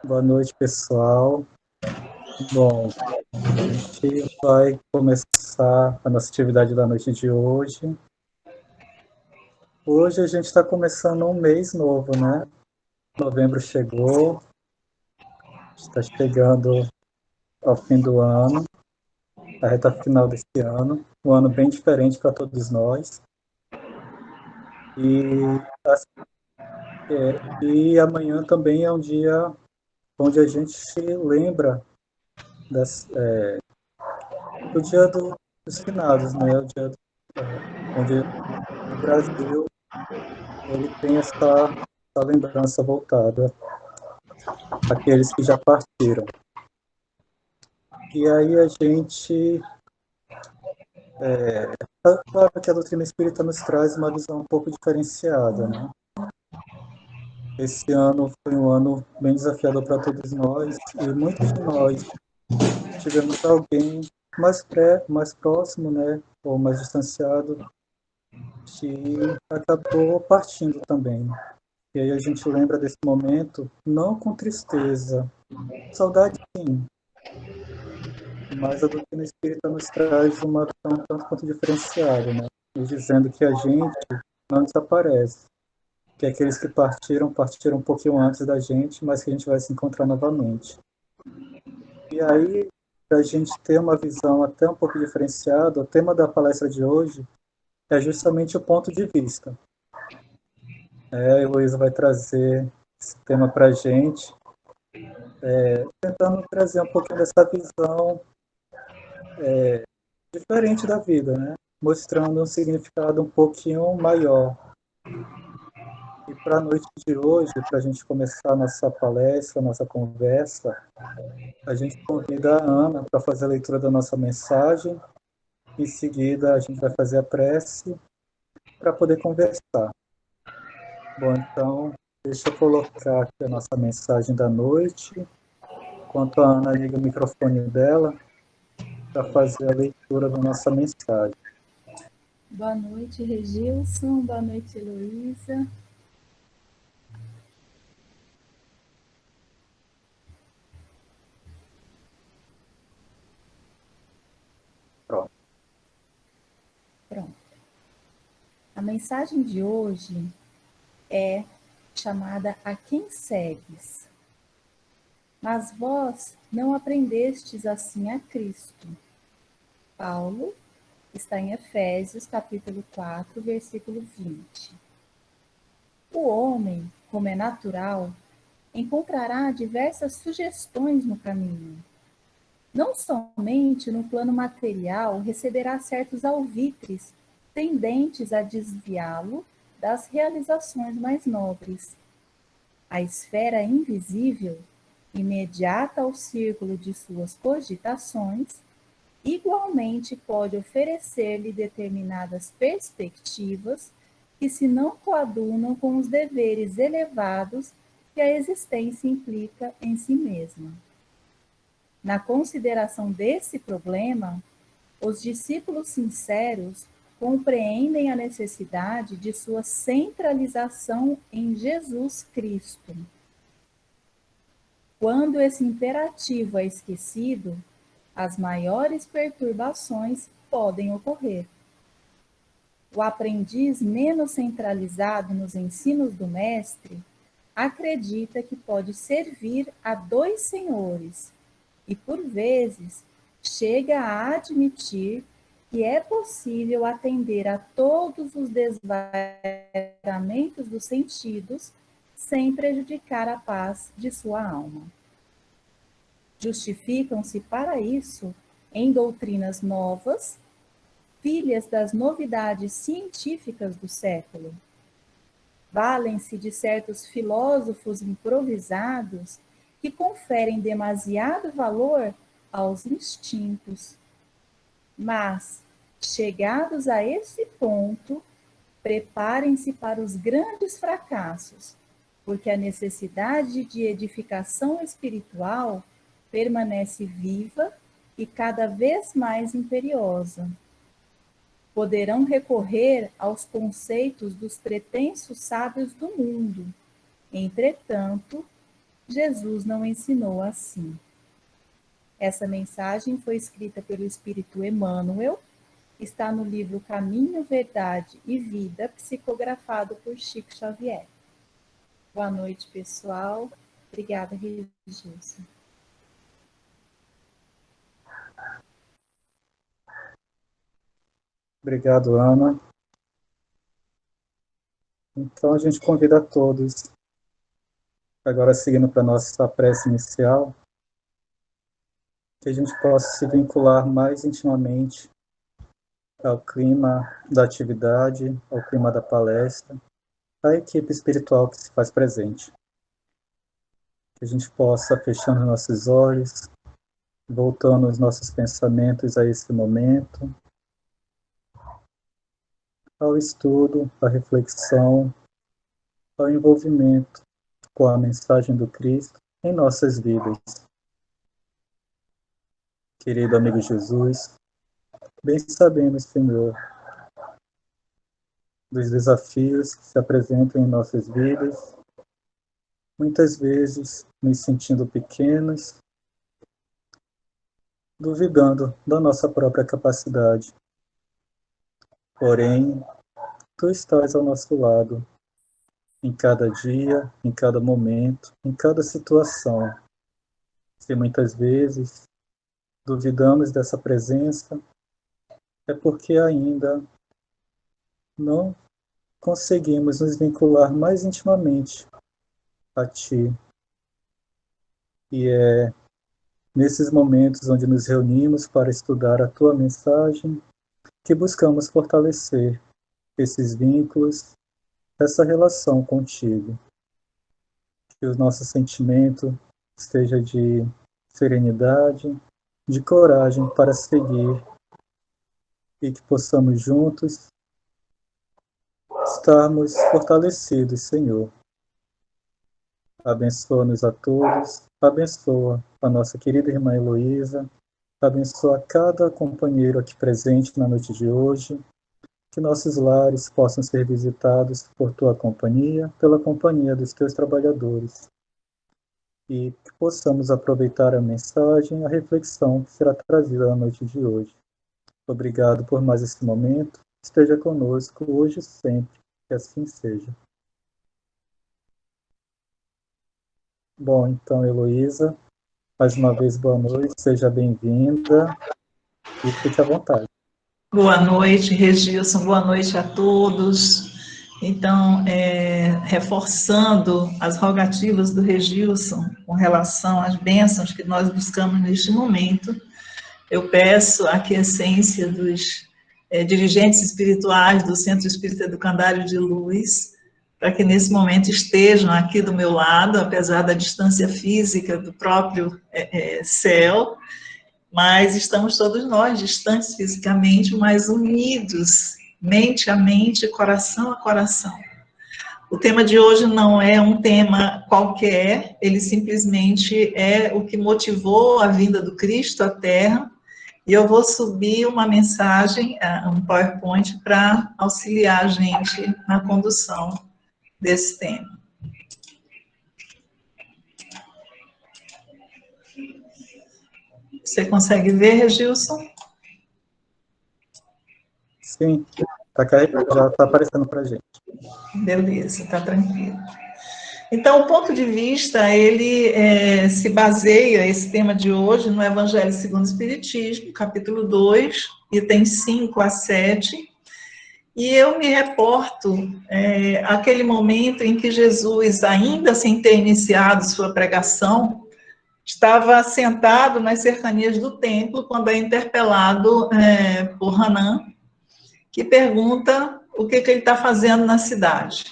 Boa noite, pessoal. Bom, a gente vai começar a nossa atividade da noite de hoje. Hoje a gente está começando um mês novo, né? Novembro chegou, está chegando ao fim do ano, a reta final desse ano, um ano bem diferente para todos nós. E amanhã também é um dia onde a gente lembra do dia dos finados, né? O dia onde o Brasil ele tem essa lembrança voltada àqueles que já partiram. E aí a gente, claro que a doutrina espírita nos traz uma visão um pouco diferenciada, né? Esse ano foi um ano bem desafiador para todos nós e muitos de nós tivemos alguém mais próximo, né, ou mais distanciado, que acabou partindo também. E aí a gente lembra desse momento não com tristeza, saudade sim, mas a doutrina espírita nos traz uma visão tanto quanto diferenciada, né? Nos dizendo que a gente não desaparece, que aqueles que partiram, partiram um pouquinho antes da gente, mas que a gente vai se encontrar novamente. E aí, para a gente ter uma visão até um pouco diferenciada, o tema da palestra de hoje é justamente o ponto de vista. A Heloísa vai trazer esse tema para a gente, tentando trazer um pouquinho dessa visão diferente da vida, né? Mostrando um significado um pouquinho maior. E para a noite de hoje, para a gente começar a nossa palestra, a nossa conversa, a gente convida a Ana para fazer a leitura da nossa mensagem. Em seguida, a gente vai fazer a prece para poder conversar. Bom, então, deixa eu colocar aqui a nossa mensagem da noite, enquanto a Ana liga o microfone dela para fazer a leitura da nossa mensagem. Boa noite, Regilson. Boa noite, Heloísa. Pronto. A mensagem de hoje é chamada A Quem Segues? Mas vós não aprendestes assim a Cristo. Paulo está em Efésios, capítulo 4, versículo 20. O homem, como é natural, encontrará diversas sugestões no caminho. Não somente no plano material receberá certos alvitres tendentes a desviá-lo das realizações mais nobres. A esfera invisível, imediata ao círculo de suas cogitações, igualmente pode oferecer-lhe determinadas perspectivas que se não coadunam com os deveres elevados que a existência implica em si mesma. Na consideração desse problema, os discípulos sinceros compreendem a necessidade de sua centralização em Jesus Cristo. Quando esse imperativo é esquecido, as maiores perturbações podem ocorrer. O aprendiz menos centralizado nos ensinos do mestre acredita que pode servir a dois senhores e, por vezes, chega a admitir que é possível atender a todos os desvairamentos dos sentidos sem prejudicar a paz de sua alma. Justificam-se para isso em doutrinas novas, filhas das novidades científicas do século. Valem-se de certos filósofos improvisados que conferem demasiado valor aos instintos. Mas, chegados a esse ponto, preparem-se para os grandes fracassos, porque a necessidade de edificação espiritual permanece viva e cada vez mais imperiosa. Poderão recorrer aos conceitos dos pretensos sábios do mundo. Entretanto, Jesus não ensinou assim. Essa mensagem foi escrita pelo Espírito Emmanuel, está no livro Caminho, Verdade e Vida, psicografado por Chico Xavier. Boa noite, pessoal. Obrigada, Regilson. Obrigado, Ana. Então, a gente convida a todos, agora seguindo para a nossa prece inicial, que a gente possa se vincular mais intimamente ao clima da atividade, ao clima da palestra, à equipe espiritual que se faz presente. Que a gente possa, fechando nossos olhos, voltando os nossos pensamentos a esse momento, ao estudo, à reflexão, ao envolvimento com a mensagem do Cristo em nossas vidas. Querido amigo Jesus, bem sabemos, Senhor, dos desafios que se apresentam em nossas vidas, muitas vezes nos sentindo pequenos, duvidando da nossa própria capacidade. Porém, Tu estás ao nosso lado, em cada dia, em cada momento, em cada situação. Se muitas vezes duvidamos dessa presença, é porque ainda não conseguimos nos vincular mais intimamente a Ti. E é nesses momentos onde nos reunimos para estudar a Tua mensagem que buscamos fortalecer esses vínculos, essa relação contigo. Que o nosso sentimento esteja de serenidade, de coragem para seguir e que possamos juntos estarmos fortalecidos, Senhor. Abençoa-nos a todos, abençoa a nossa querida irmã Heloísa, abençoa cada companheiro aqui presente na noite de hoje, que nossos lares possam ser visitados por Tua companhia, pela companhia dos Teus trabalhadores, e que possamos aproveitar a mensagem, a reflexão que será trazida na noite de hoje. Obrigado por mais esse momento, esteja conosco hoje e sempre, que assim seja. Bom, então, Heloísa, mais uma vez, boa noite, seja bem-vinda e fique à vontade. Boa noite, Regilson, boa noite a todos. Então, reforçando as rogativas do Regilson com relação às bênçãos que nós buscamos neste momento, eu peço a aquiescência dos dirigentes espirituais do Centro Espírita Educandário de Luz, para que nesse momento estejam aqui do meu lado, apesar da distância física do próprio céu, mas estamos todos nós distantes fisicamente, mas unidos, mente a mente, coração a coração. O tema de hoje não é um tema qualquer, ele simplesmente é o que motivou a vinda do Cristo à Terra, e eu vou subir uma mensagem, um PowerPoint, para auxiliar a gente na condução desse tema. Você consegue ver, Regilson? Sim, já está aparecendo para a gente. Beleza, está tranquilo. Então, o ponto de vista, ele se baseia, esse tema de hoje, no Evangelho segundo o Espiritismo, capítulo 2, itens 5 a 7, e eu me reporto àquele momento em que Jesus, ainda sem ter iniciado sua pregação, estava sentado nas cercanias do templo, quando é interpelado por Hanan, que pergunta o que ele está fazendo na cidade.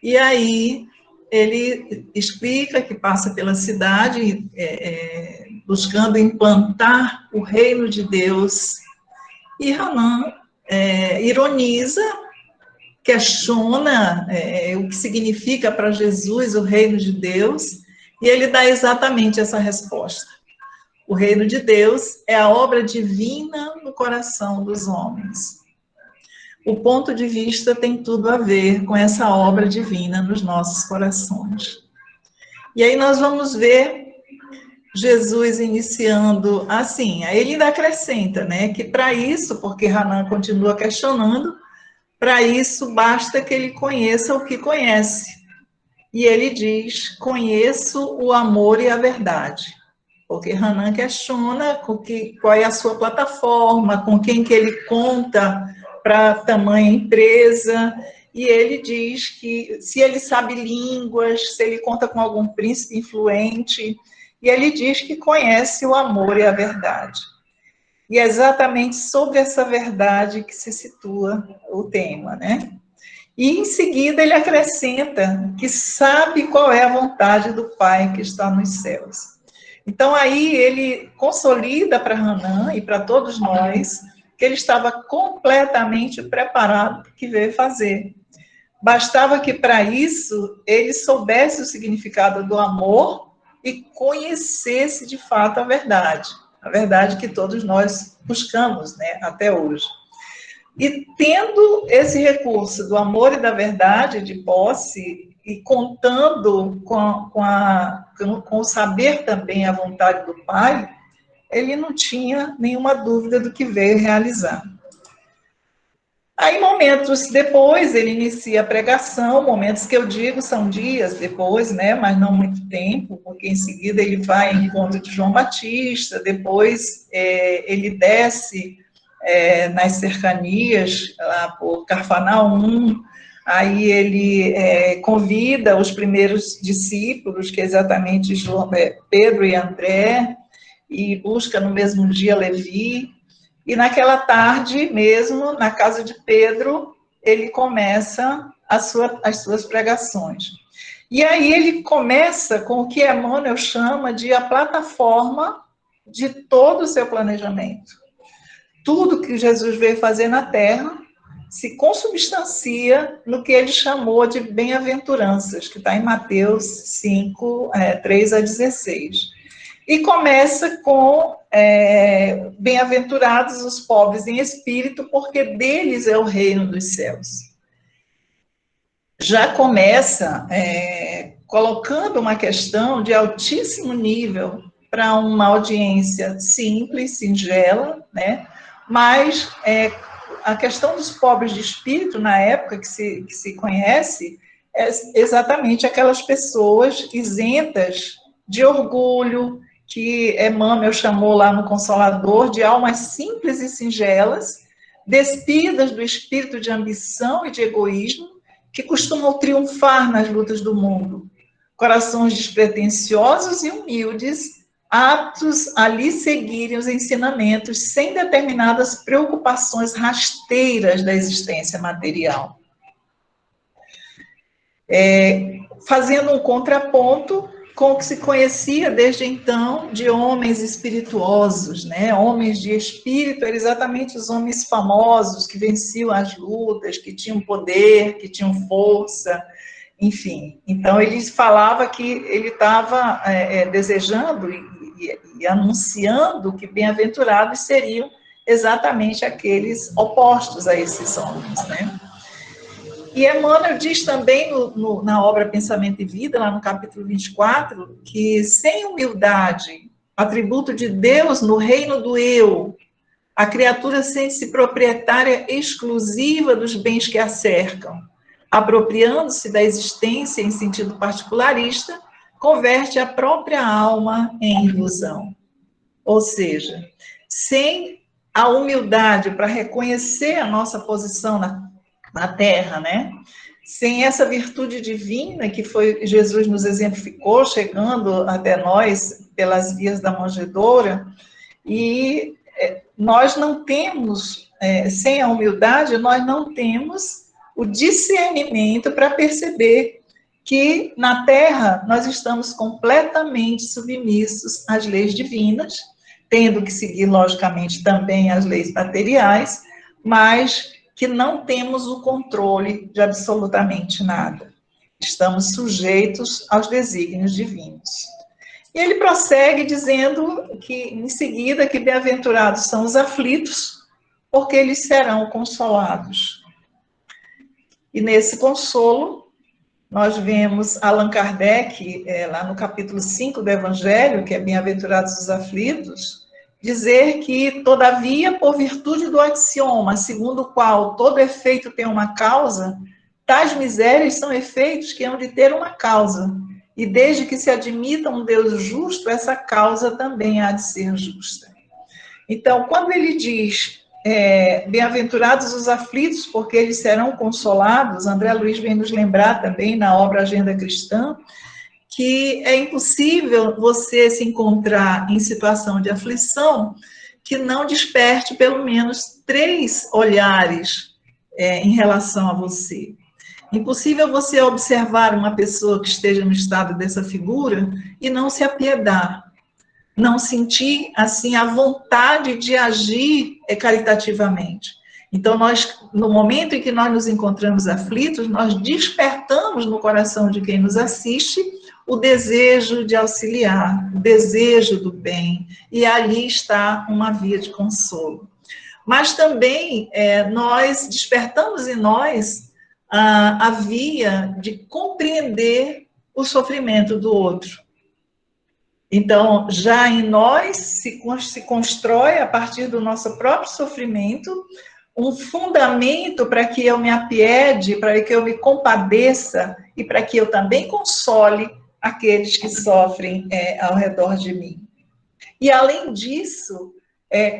E aí ele explica que passa pela cidade buscando implantar o reino de Deus. E Hanan ironiza, questiona o que significa para Jesus o reino de Deus, e ele dá exatamente essa resposta. O reino de Deus é a obra divina no coração dos homens. O ponto de vista tem tudo a ver com essa obra divina nos nossos corações. E aí nós vamos ver Jesus iniciando assim. Aí ele ainda acrescenta, né, que para isso, porque Hanan continua questionando, para isso basta que ele conheça o que conhece. E ele diz: conheço o amor e a verdade. Porque Hanan questiona qual é a sua plataforma, com quem que ele conta para tamanha empresa, e ele diz que se ele sabe línguas, se ele conta com algum príncipe influente, e ele diz que conhece o amor e a verdade. E é exatamente sobre essa verdade que se situa o tema, né? E em seguida ele acrescenta que sabe qual é a vontade do Pai que está nos céus. Então, aí ele consolida para Hanan e para todos nós que ele estava completamente preparado para o que veio fazer. Bastava que, para isso, ele soubesse o significado do amor e conhecesse, de fato, a verdade que todos nós buscamos, né, até hoje. E tendo esse recurso do amor e da verdade de posse, e contando com o saber também a vontade do Pai, ele não tinha nenhuma dúvida do que veio realizar. Aí, momentos depois, ele inicia a pregação, momentos que eu digo são dias depois, né, mas não muito tempo, porque em seguida ele vai em encontro de João Batista, depois ele desce nas cercanias, lá por Cafarnaum, aí ele convida os primeiros discípulos, que é exatamente Pedro e André, e busca no mesmo dia Levi, e naquela tarde mesmo, na casa de Pedro, ele começa as suas pregações. E aí ele começa com o que Emmanuel chama de a plataforma de todo o seu planejamento. Tudo que Jesus veio fazer na Terra se consubstancia no que ele chamou de bem-aventuranças, que está em Mateus 5, 3 a 16. E começa com bem-aventurados os pobres em espírito, porque deles é o reino dos céus. Já começa colocando uma questão de altíssimo nível para uma audiência simples, singela, né? Mas a questão dos pobres de espírito, na época que se conhece, é exatamente aquelas pessoas isentas de orgulho, que Emmanuel chamou lá no Consolador de almas simples e singelas, despidas do espírito de ambição e de egoísmo, que costumam triunfar nas lutas do mundo. Corações despretensiosos e humildes, aptos a lhe seguirem os ensinamentos sem determinadas preocupações rasteiras da existência material. Fazendo um contraponto com o que se conhecia desde então de homens espirituosos, né? Homens de espírito, eram exatamente os homens famosos que venciam as lutas, que tinham poder, que tinham força, enfim. Então, ele falava que ele estava desejando e anunciando que bem-aventurados seriam exatamente aqueles opostos a esses homens, né? E Emmanuel diz também na obra Pensamento e Vida, lá no capítulo 24, que sem humildade, atributo de Deus no reino do eu, a criatura sente-se proprietária exclusiva dos bens que a cercam, apropriando-se da existência em sentido particularista, converte a própria alma em ilusão. Ou seja, sem a humildade para reconhecer a nossa posição na Terra, né? Sem essa virtude divina que foi Jesus nos exemplificou, chegando até nós pelas vias da manjedoura, e nós não temos, sem a humildade, nós não temos o discernimento para perceber que na Terra nós estamos completamente submissos às leis divinas, tendo que seguir, logicamente, também as leis materiais, mas que não temos o controle de absolutamente nada. Estamos sujeitos aos desígnios divinos. E ele prossegue dizendo que, em seguida, que bem-aventurados são os aflitos, porque eles serão consolados. E nesse consolo, nós vemos Allan Kardec, lá no capítulo 5 do Evangelho, que é Bem-aventurados os aflitos, dizer que, todavia, por virtude do axioma, segundo o qual todo efeito tem uma causa, tais misérias são efeitos que hão de ter uma causa, e desde que se admita um Deus justo, essa causa também há de ser justa. Então, quando ele diz, bem-aventurados os aflitos, porque eles serão consolados, André Luiz vem nos lembrar também, na obra Agenda Cristã, que é impossível você se encontrar em situação de aflição que não desperte pelo menos 3 olhares em relação a você. Impossível você observar uma pessoa que esteja no estado dessa figura e não se apiedar, não sentir, assim, a vontade de agir caritativamente. Então, nós, no momento em que nós nos encontramos aflitos, nós despertamos no coração de quem nos assiste o desejo de auxiliar, o desejo do bem, e ali está uma via de consolo. Mas também nós despertamos em nós a via de compreender o sofrimento do outro. Então, já em nós se constrói, a partir do nosso próprio sofrimento, um fundamento para que eu me apiede, para que eu me compadeça e para que eu também console aqueles que sofrem ao redor de mim. E, além disso,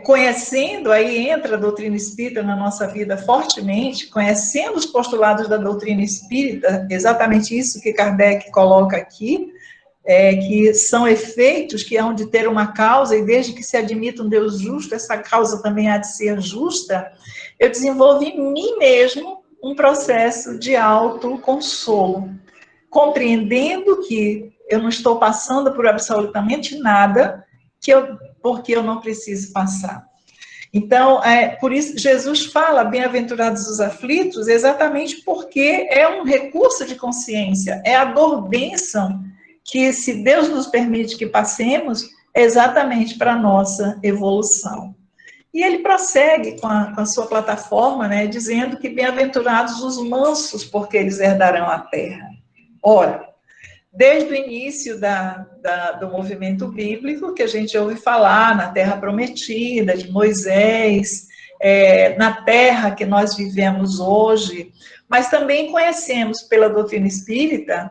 conhecendo, aí entra a doutrina espírita na nossa vida fortemente, conhecendo os postulados da doutrina espírita, exatamente isso que Kardec coloca aqui, que são efeitos que hão de ter uma causa, e desde que se admita um Deus justo, essa causa também há de ser justa, eu desenvolvo em mim mesmo um processo de autoconsolo, compreendendo que eu não estou passando por absolutamente nada porque eu não preciso passar. Então, por isso Jesus fala, bem-aventurados os aflitos, exatamente porque é um recurso de consciência, é a dor bênção que, se Deus nos permite que passemos, é exatamente para a nossa evolução. E ele prossegue com a sua plataforma, né, dizendo que bem-aventurados os mansos, porque eles herdarão a terra. Ora, desde o início do movimento bíblico, que a gente ouve falar na terra prometida, de Moisés, na terra que nós vivemos hoje, mas também conhecemos pela doutrina espírita,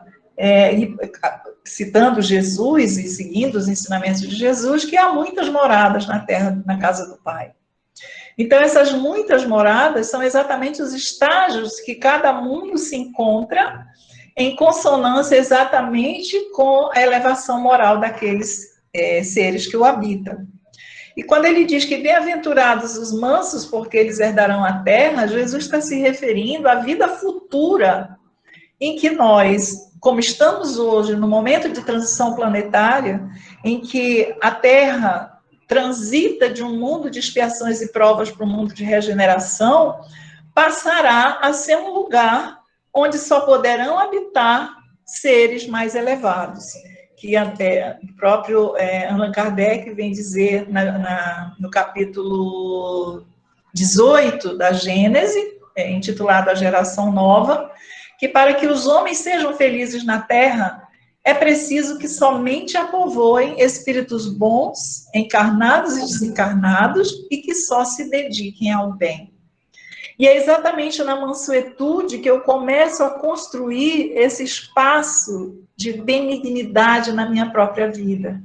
citando Jesus e seguindo os ensinamentos de Jesus, que há muitas moradas na terra, na casa do Pai. Então, essas muitas moradas são exatamente os estágios que cada mundo se encontra em consonância exatamente com a elevação moral daqueles seres que o habitam. E quando ele diz que bem-aventurados os mansos, porque eles herdarão a terra, Jesus está se referindo à vida futura, em que nós, como estamos hoje, no momento de transição planetária, em que a Terra transita de um mundo de expiações e provas para um mundo de regeneração, passará a ser um lugar onde só poderão habitar seres mais elevados, que o próprio Allan Kardec vem dizer no capítulo 18 da Gênese, intitulado A Geração Nova, que para que os homens sejam felizes na Terra, é preciso que somente a povoem espíritos bons, encarnados e desencarnados, e que só se dediquem ao bem. E é exatamente na mansuetude que eu começo a construir esse espaço de benignidade na minha própria vida.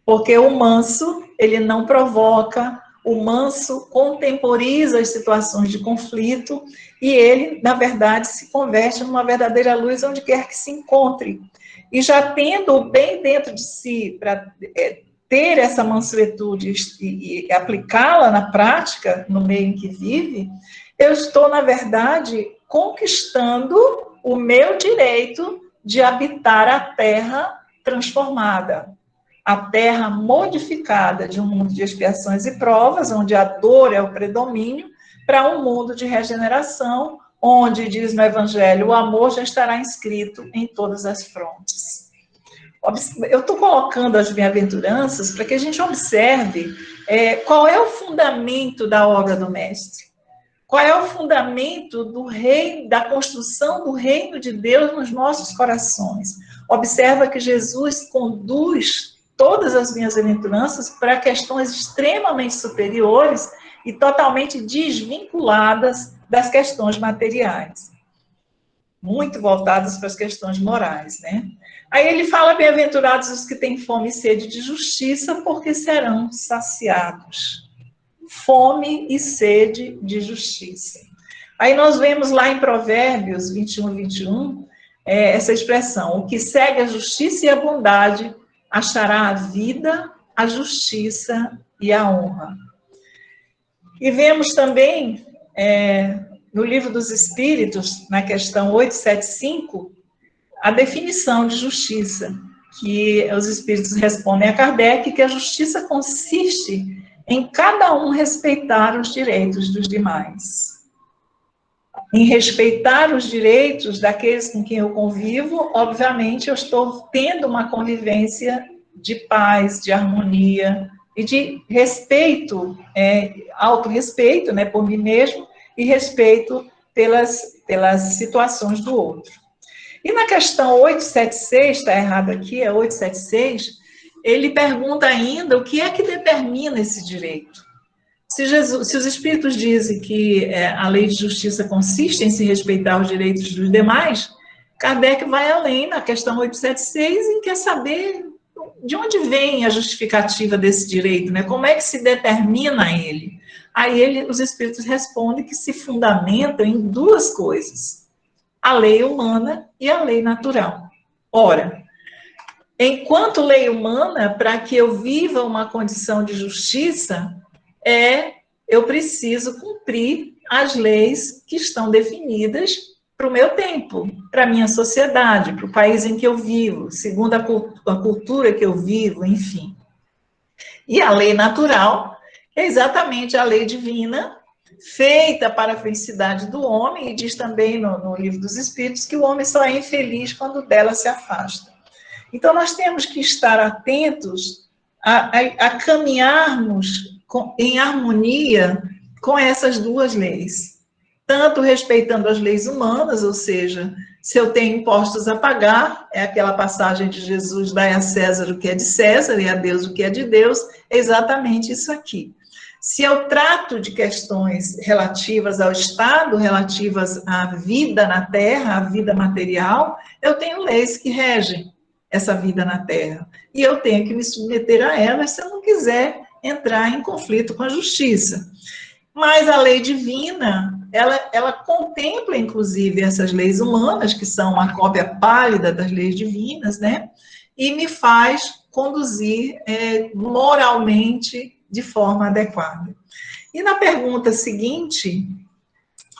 Porque o manso, ele não provoca, o manso contemporiza as situações de conflito e ele, na verdade, se converte numa verdadeira luz onde quer que se encontre. E já tendo o bem dentro de si para ter essa mansuetude e aplicá-la na prática, no meio em que vive, eu estou, na verdade, conquistando o meu direito de habitar a terra transformada, a terra modificada de um mundo de expiações e provas, onde a dor é o predomínio, para um mundo de regeneração, onde, diz no Evangelho, o amor já estará inscrito em todas as frontes. Eu estou colocando as bem-aventuranças para que a gente observe qual é o fundamento da obra do Mestre. Qual é o fundamento do reino, da construção do reino de Deus nos nossos corações? Observa que Jesus conduz todas as bem-aventuranças para questões extremamente superiores e totalmente desvinculadas das questões materiais. Muito voltadas para as questões morais, né? Aí ele fala, bem-aventurados os que têm fome e sede de justiça, porque serão saciados. Fome e sede de justiça. Aí nós vemos lá em Provérbios 21, 21, essa expressão, o que segue a justiça e a bondade achará a vida, a justiça e a honra. E vemos também, no Livro dos Espíritos, na questão 875, a definição de justiça, que os Espíritos respondem a Kardec, que a justiça consiste em cada um respeitar os direitos dos demais. Em respeitar os direitos daqueles com quem eu convivo, obviamente eu estou tendo uma convivência de paz, de harmonia e de respeito, autorrespeito, né, por mim mesmo, e respeito pelas situações do outro. E na questão 876, está errado aqui, é 876, ele pergunta ainda o que é que determina esse direito. Se os Espíritos dizem que a lei de justiça consiste em se respeitar os direitos dos demais, Kardec vai além na questão 876 e quer saber de onde vem a justificativa desse direito, né? Como é que se determina ele? Aí os Espíritos respondem que se fundamentam em duas coisas, a lei humana e a lei natural. Ora, enquanto lei humana, para que eu viva uma condição de justiça, eu preciso cumprir as leis que estão definidas para o meu tempo, para a minha sociedade, para o país em que eu vivo, segundo a cultura que eu vivo, enfim. E a lei natural é exatamente a lei divina, feita para a felicidade do homem, e diz também no Livro dos Espíritos que o homem só é infeliz quando dela se afasta. Então, nós temos que estar atentos a caminharmos em harmonia com essas duas leis, tanto respeitando as leis humanas, ou seja, se eu tenho impostos a pagar, é aquela passagem de Jesus, dai a César o que é de César e a Deus o que é de Deus, é exatamente isso aqui. Se eu trato de questões relativas ao Estado, relativas à vida na Terra, à vida material, eu tenho leis que regem essa vida na Terra, e eu tenho que me submeter a elas se eu não quiser entrar em conflito com a justiça. Mas a lei divina, ela contempla, inclusive, essas leis humanas, que são uma cópia pálida das leis divinas, né? E me faz conduzir moralmente de forma adequada. E na pergunta seguinte,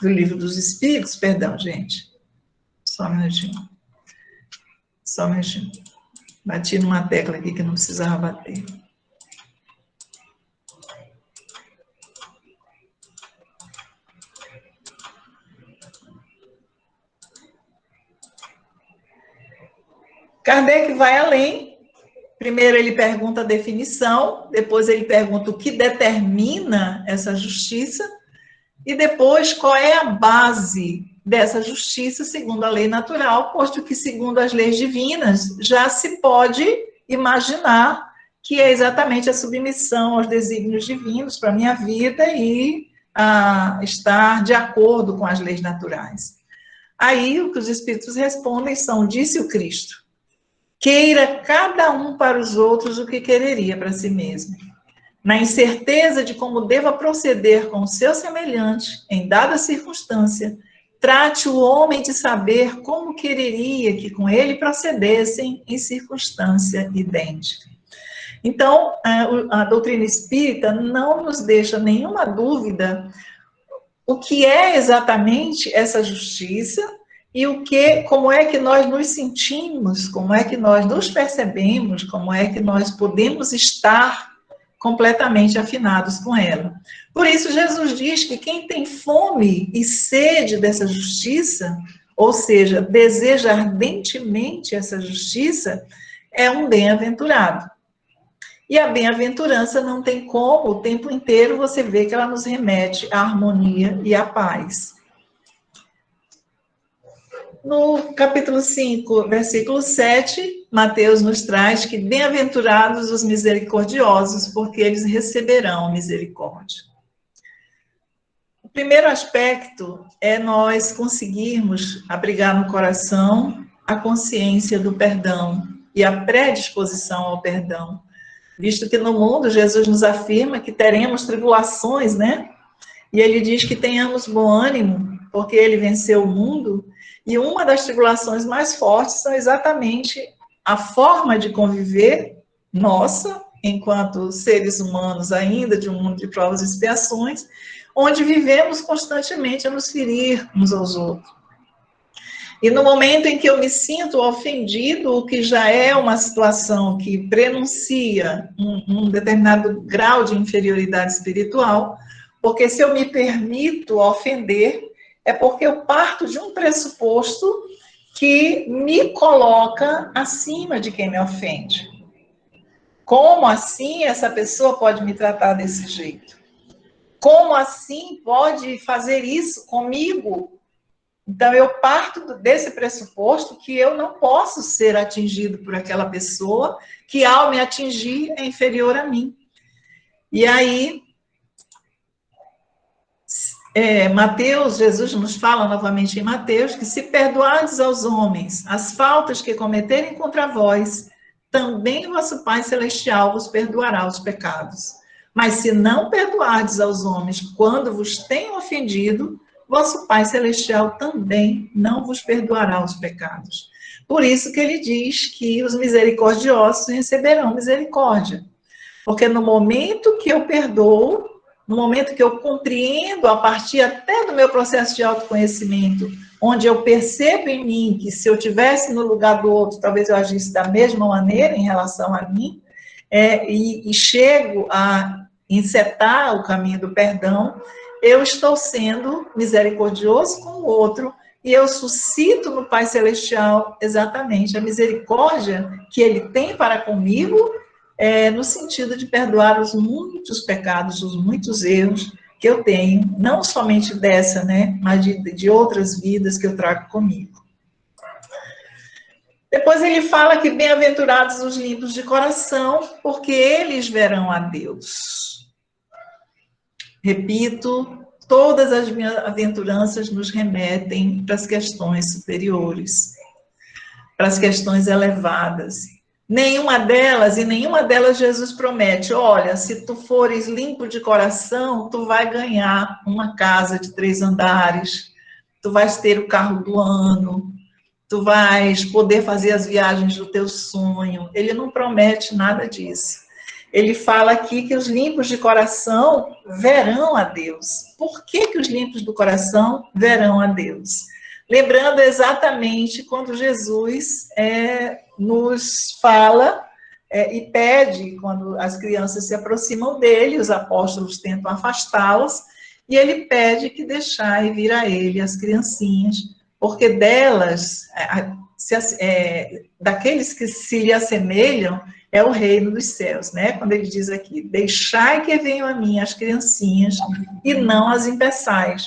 do Livro dos Espíritos, perdão, gente, só um minutinho. Só um minutinho. Bati numa tecla aqui que não precisava bater. Kardec vai além. Primeiro ele pergunta a definição, depois ele pergunta o que determina essa justiça, e depois qual é a base dessa justiça segundo a lei natural, posto que segundo as leis divinas já se pode imaginar que é exatamente a submissão aos desígnios divinos para a minha vida e estar de acordo com as leis naturais. Aí o que os Espíritos respondem são, disse o Cristo, queira cada um para os outros o que quereria para si mesmo. Na incerteza de como deva proceder com o seu semelhante, em dada circunstância, trate o homem de saber como quereria que com ele procedessem em circunstância idêntica. Então, a doutrina espírita não nos deixa nenhuma dúvida o que é exatamente essa justiça e como é que nós nos sentimos, como é que nós nos percebemos, como é que nós podemos estar completamente afinados com ela. Por isso, Jesus diz que quem tem fome e sede dessa justiça, ou seja, deseja ardentemente essa justiça, é um bem-aventurado. E a bem-aventurança não tem como, o tempo inteiro você vê que ela nos remete à harmonia e à paz. No capítulo 5, versículo 7, Mateus nos traz que bem-aventurados os misericordiosos, porque eles receberão misericórdia. O primeiro aspecto é nós conseguirmos abrigar no coração a consciência do perdão e a predisposição ao perdão. Visto que no mundo Jesus nos afirma que teremos tribulações, né? E ele diz que tenhamos bom ânimo, porque ele venceu o mundo. E uma das tribulações mais fortes são exatamente a forma de conviver nossa, enquanto seres humanos ainda de um mundo de provas e expiações, onde vivemos constantemente a nos ferir uns aos outros. E no momento em que eu me sinto ofendido, o que já é uma situação que prenuncia um determinado grau de inferioridade espiritual, porque se eu me permito ofender, é porque eu parto de um pressuposto que me coloca acima de quem me ofende. Como assim essa pessoa pode me tratar desse jeito? Como assim pode fazer isso comigo? Então, eu parto desse pressuposto que eu não posso ser atingido por aquela pessoa que, ao me atingir, é inferior a mim. E aí, Mateus, Jesus nos fala novamente em Mateus, que se perdoardes aos homens as faltas que cometerem contra vós, também vosso Pai Celestial vos perdoará os pecados. Mas se não perdoardes aos homens quando vos têm ofendido, vosso Pai Celestial também não vos perdoará os pecados. Por isso que ele diz que os misericordiosos receberão misericórdia. Porque no momento que eu perdoo, no momento que eu compreendo, a partir até do meu processo de autoconhecimento, onde eu percebo em mim que se eu estivesse no lugar do outro, talvez eu agisse da mesma maneira em relação a mim, e chego a encetar o caminho do perdão, eu estou sendo misericordioso com o outro e eu suscito no Pai Celestial exatamente a misericórdia que Ele tem para comigo, no sentido de perdoar os muitos pecados, os muitos erros que eu tenho, não somente dessa, né, mas de outras vidas que eu trago comigo. Depois ele fala que bem-aventurados os limpos de coração, porque eles verão a Deus. Repito, todas as minhas aventuranças nos remetem para as questões superiores, para as questões elevadas. Nenhuma delas Jesus promete, olha, se tu fores limpo de coração, tu vai ganhar uma casa de 3 andares, tu vais ter o carro do ano, tu vais poder fazer as viagens do teu sonho. Ele não promete nada disso. Ele fala aqui que os limpos de coração verão a Deus. Por que os limpos do coração verão a Deus? Lembrando exatamente quando Jesus nos fala e pede, quando as crianças se aproximam dele, os apóstolos tentam afastá-los, e ele pede que deixai vir a ele as criancinhas, porque delas, daqueles que se lhe assemelham, é o reino dos céus, né? Quando ele diz aqui, deixai que venham a mim as criancinhas e não as impeçais,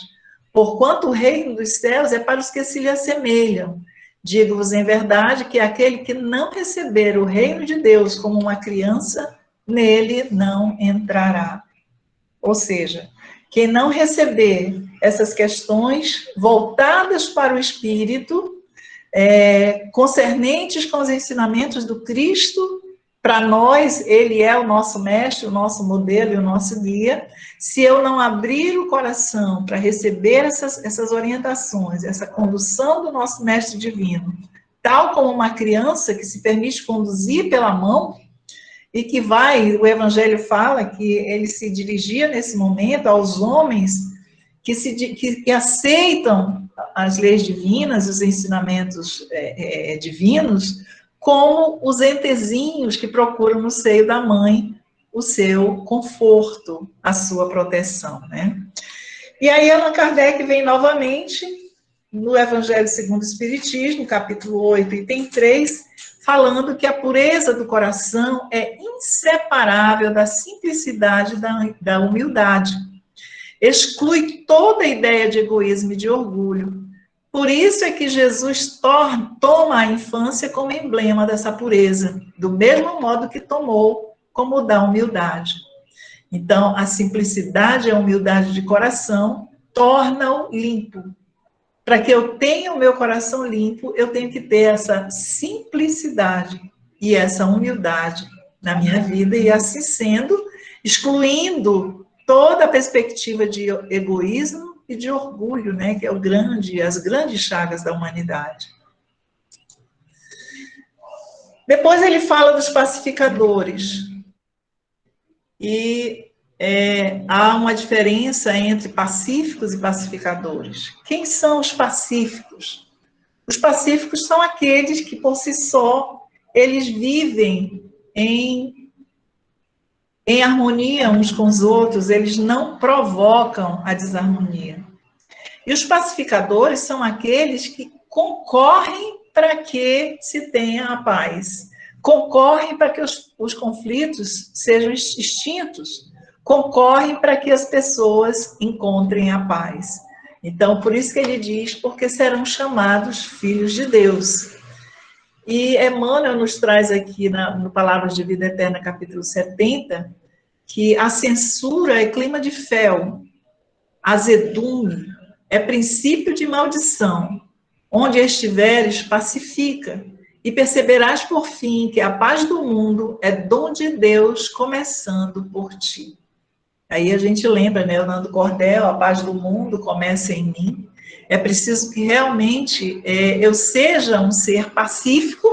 porquanto o reino dos céus é para os que se lhe assemelham. Digo-vos em verdade que aquele que não receber o reino de Deus como uma criança, nele não entrará. Ou seja, quem não receber essas questões voltadas para o Espírito, concernentes com os ensinamentos do Cristo, para nós, ele é o nosso mestre, o nosso modelo e o nosso guia. Se eu não abrir o coração para receber essas orientações, essa condução do nosso mestre divino, tal como uma criança que se permite conduzir pela mão, e que o Evangelho fala que ele se dirigia nesse momento aos homens que aceitam as leis divinas, os ensinamentos divinos, como os entezinhos que procuram no seio da mãe o seu conforto, a sua proteção, né? E aí Allan Kardec vem novamente no Evangelho segundo o Espiritismo, capítulo 8, item 3, falando que a pureza do coração é inseparável da simplicidade da humildade. Exclui toda a ideia de egoísmo e de orgulho. Por isso é que Jesus toma a infância como emblema dessa pureza, do mesmo modo que tomou como da humildade. Então, a simplicidade e a humildade de coração tornam-o limpo. Para que eu tenha o meu coração limpo, eu tenho que ter essa simplicidade e essa humildade na minha vida, e assim sendo, excluindo toda a perspectiva de egoísmo e de orgulho, né, que é as grandes chagas da humanidade. Depois ele fala dos pacificadores. E há uma diferença entre pacíficos e pacificadores. Quem são os pacíficos? Os pacíficos são aqueles que, por si só, eles vivem em harmonia uns com os outros, eles não provocam a desarmonia. E os pacificadores são aqueles que concorrem para que se tenha a paz, concorrem para que os conflitos sejam extintos, concorrem para que as pessoas encontrem a paz. Então, por isso que ele diz, porque serão chamados filhos de Deus. E Emmanuel nos traz aqui no Palavras de Vida Eterna, capítulo 70, que a censura é clima de fel, azedume, é princípio de maldição. Onde estiveres, pacifica, e perceberás por fim que a paz do mundo é dom de Deus, começando por ti. Aí a gente lembra, né, o Nando Cordel, a paz do mundo começa em mim. É preciso que realmente eu seja um ser pacífico,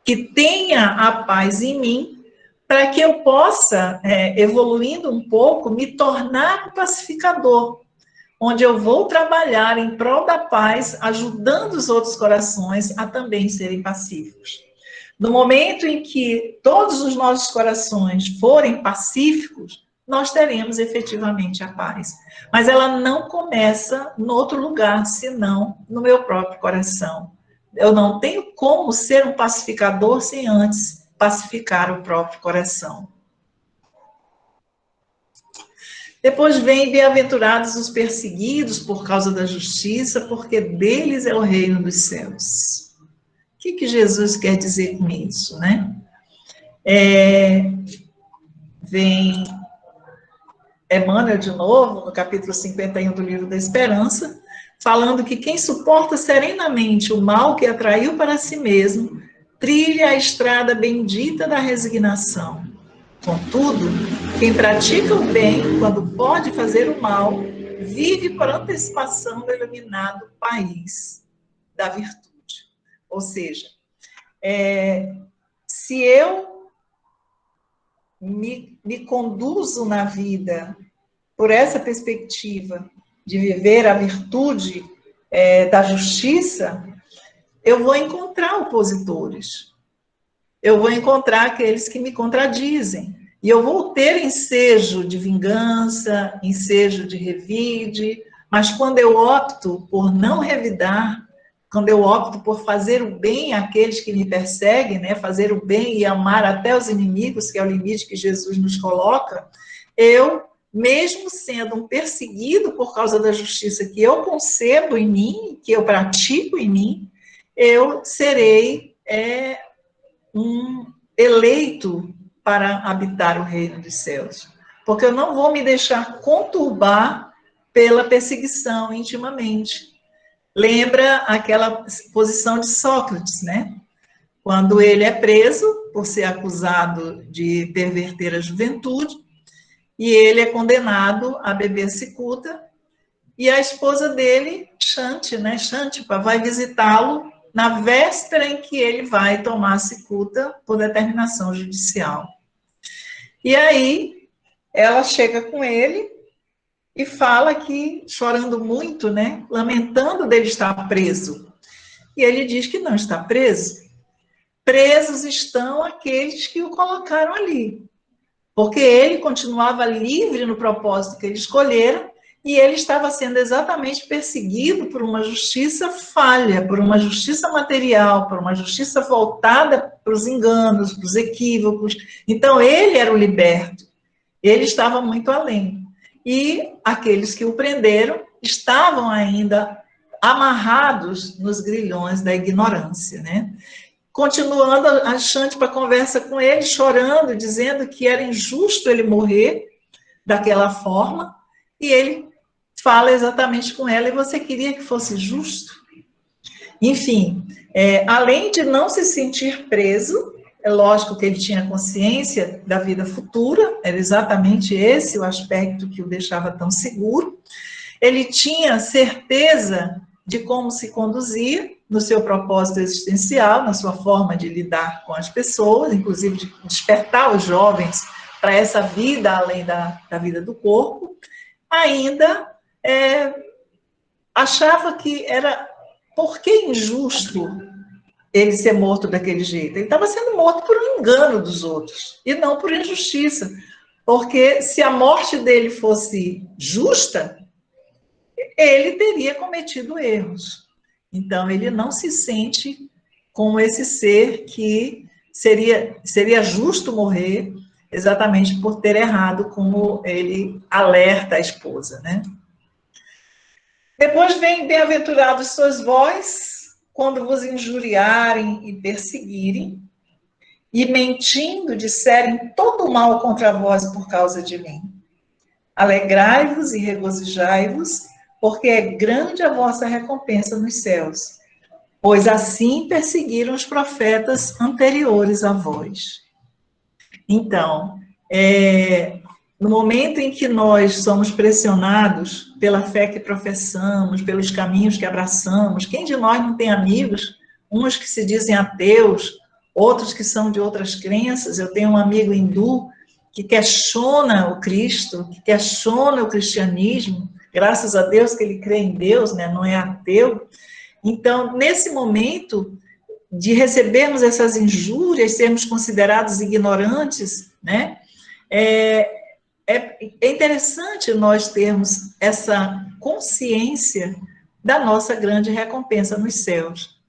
que tenha a paz em mim, para que eu possa, evoluindo um pouco, me tornar um pacificador, onde eu vou trabalhar em prol da paz, ajudando os outros corações a também serem pacíficos. No momento em que todos os nossos corações forem pacíficos, nós teremos efetivamente a paz. Mas ela não começa em outro lugar, senão no meu próprio coração. Eu não tenho como ser um pacificador sem antes pacificar o próprio coração. Depois vem, bem-aventurados os perseguidos por causa da justiça, porque deles é o reino dos céus. O que Jesus quer dizer com isso, né? Vem Emmanuel de novo, no capítulo 51 do Livro da Esperança, falando que quem suporta serenamente o mal que atraiu para si mesmo, trilha a estrada bendita da resignação. Contudo, quem pratica o bem, quando pode fazer o mal, vive por antecipação do iluminado país da virtude. Ou seja, se eu me conduzo na vida por essa perspectiva de viver a virtude da justiça, eu vou encontrar opositores. Eu vou encontrar aqueles que me contradizem. E eu vou ter ensejo de vingança, ensejo de revide, mas quando eu opto por não revidar, quando eu opto por fazer o bem àqueles que me perseguem, né, fazer o bem e amar até os inimigos, que é o limite que Jesus nos coloca, eu, mesmo sendo um perseguido por causa da justiça que eu concebo em mim, que eu pratico em mim, eu serei um eleito para habitar o reino dos céus. Porque eu não vou me deixar conturbar pela perseguição intimamente. Lembra aquela posição de Sócrates, né? Quando ele é preso por ser acusado de perverter a juventude, e ele é condenado a beber cicuta, e a esposa dele, Xântipa, vai visitá-lo na véspera em que ele vai tomar a cicuta por determinação judicial. E aí, ela chega com ele e fala que, chorando muito, né, lamentando dele estar preso. E ele diz que não está preso. Presos estão aqueles que o colocaram ali. Porque ele continuava livre no propósito que ele escolhera, e ele estava sendo exatamente perseguido por uma justiça falha, por uma justiça material, por uma justiça voltada para os enganos, para os equívocos. Então, ele era o liberto, ele estava muito além. E aqueles que o prenderam estavam ainda amarrados nos grilhões da ignorância, né? Continuando, a Xantipa conversa com ele, chorando, dizendo que era injusto ele morrer daquela forma, e ele fala exatamente com ela, e você queria que fosse justo? Enfim, além de não se sentir preso, é lógico que ele tinha consciência da vida futura, era exatamente esse o aspecto que o deixava tão seguro, ele tinha certeza de como se conduzir no seu propósito existencial, na sua forma de lidar com as pessoas, inclusive de despertar os jovens para essa vida além da vida do corpo, ainda achava que era, por que injusto ele ser morto daquele jeito? Ele estava sendo morto por um engano dos outros, e não por injustiça, porque se a morte dele fosse justa, ele teria cometido erros. Então, ele não se sente como esse ser que seria justo morrer exatamente por ter errado, como ele alerta a esposa, né? Depois vem, bem-aventurados sois vós, quando vos injuriarem e perseguirem, e mentindo disserem todo mal contra vós por causa de mim. Alegrai-vos e regozijai-vos, porque é grande a vossa recompensa nos céus, pois assim perseguiram os profetas anteriores a vós. Então, no momento em que nós somos pressionados pela fé que professamos, pelos caminhos que abraçamos, quem de nós não tem amigos, uns que se dizem ateus, outros que são de outras crenças? Eu tenho um amigo hindu que questiona o Cristo, que questiona o cristianismo, graças a Deus que ele crê em Deus, né, não é ateu. Então, nesse momento de recebermos essas injúrias, sermos considerados ignorantes, né, é interessante nós termos essa consciência da nossa grande recompensa nos céus,